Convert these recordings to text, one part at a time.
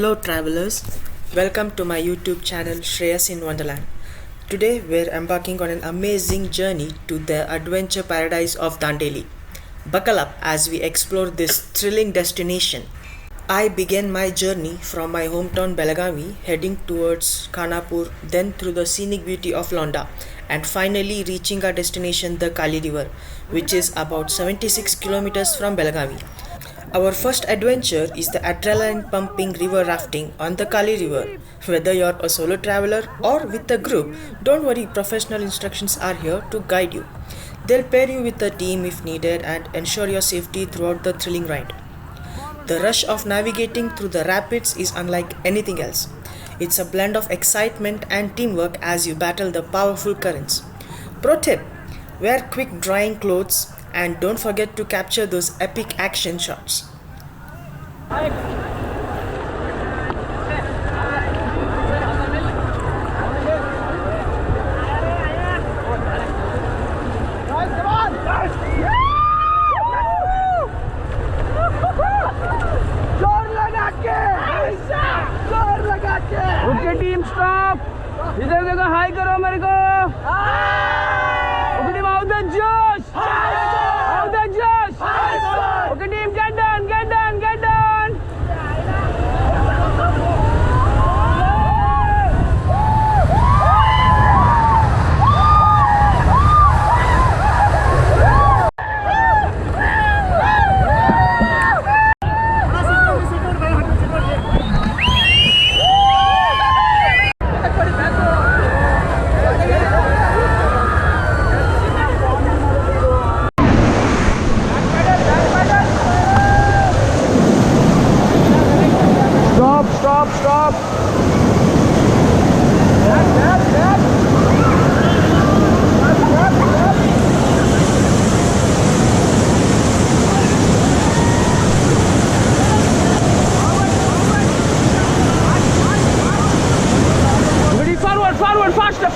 Hello travelers, welcome to my YouTube channel Shreyas in Wonderland. Today we're embarking on an amazing journey to the adventure paradise of Dandeli. Buckle up as we explore this thrilling destination. I began my journey from my hometown Belagavi, heading towards Khanapur, then through the scenic beauty of Londa, and finally reaching our destination, the Kali River, which is about 76 kilometers from Belagavi. Our first adventure is the adrenaline pumping river rafting on the Kali River. Whether you're a solo traveler or with a group, don't worry, professional instructions are here to guide you. They'll pair you with a team if needed and ensure your safety throughout the thrilling ride. The rush of navigating through the rapids is unlike anything else. It's a blend of excitement and teamwork as you battle the powerful currents. Pro tip: wear quick drying clothes and don't forget to capture those epic action shots. Okay team stop इधर देखो high करो मेरे को okay team out the जोश okay team get done Stop. Forward, faster.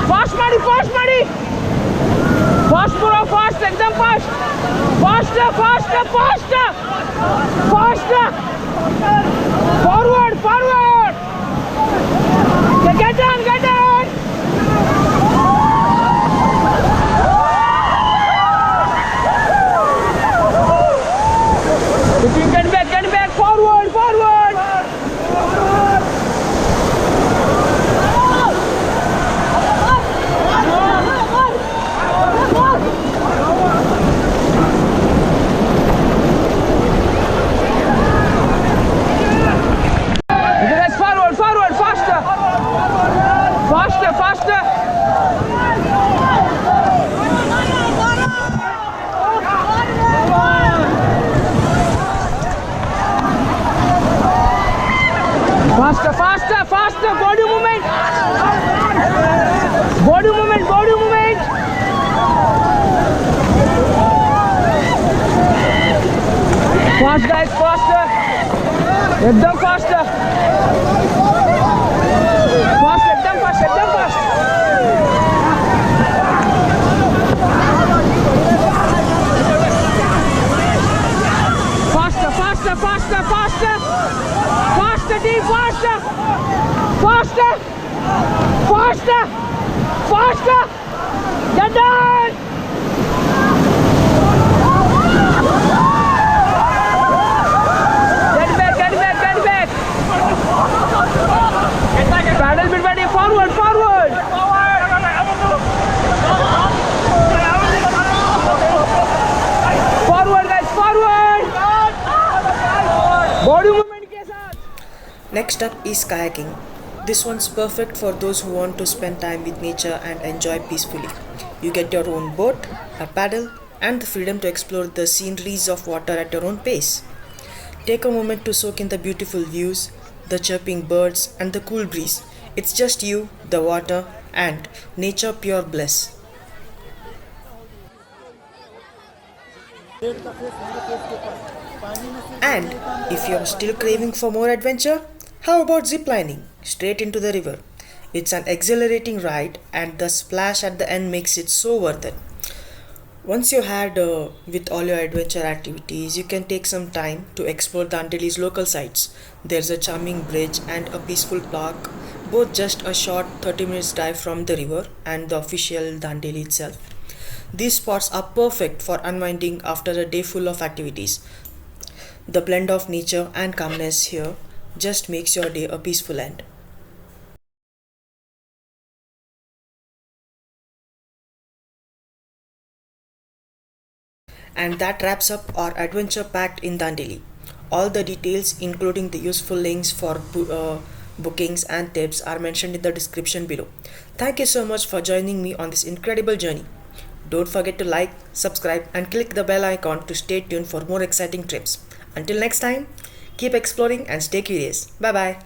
Fast, Madi. Fast, bro, fast, एकदम fast. Faster. Forward. Get down. Get back, forward. Forward, faster. Faster, body movement. Fast guys, faster. एकदम faster. एकदम fast. Faster, team, faster. Get done. Get back. Paddle bit buddy, forward. Forward guys, forward. Body movement के साथ. Next up is kayaking. This one's perfect for those who want to spend time with nature and enjoy peacefully. You get your own boat, a paddle, and the freedom to explore the sceneries of water at your own pace. Take a moment to soak in the beautiful views, the chirping birds, and the cool breeze. It's just you, the water, and nature pure bliss. And if you're still craving for more adventure, how about ziplining straight into the river? It's an exhilarating ride and the splash at the end makes it so worth it. Once you had with all your adventure activities, you can take some time to explore Dandeli's local sites. There's a charming bridge and a peaceful park, both just a short 30 minutes drive from the river and the official Dandeli itself. These spots are perfect for unwinding after a day full of activities. The blend of nature and calmness here just makes your day a peaceful end. And that wraps up our adventure packed in Dandeli. All the details, including the useful links for bookings and tips, are mentioned in the description below. Thank you so much for joining me on this incredible journey. Don't forget to like, subscribe, and click the bell icon to stay tuned for more exciting trips. Until next time, keep exploring and stay curious. Bye bye.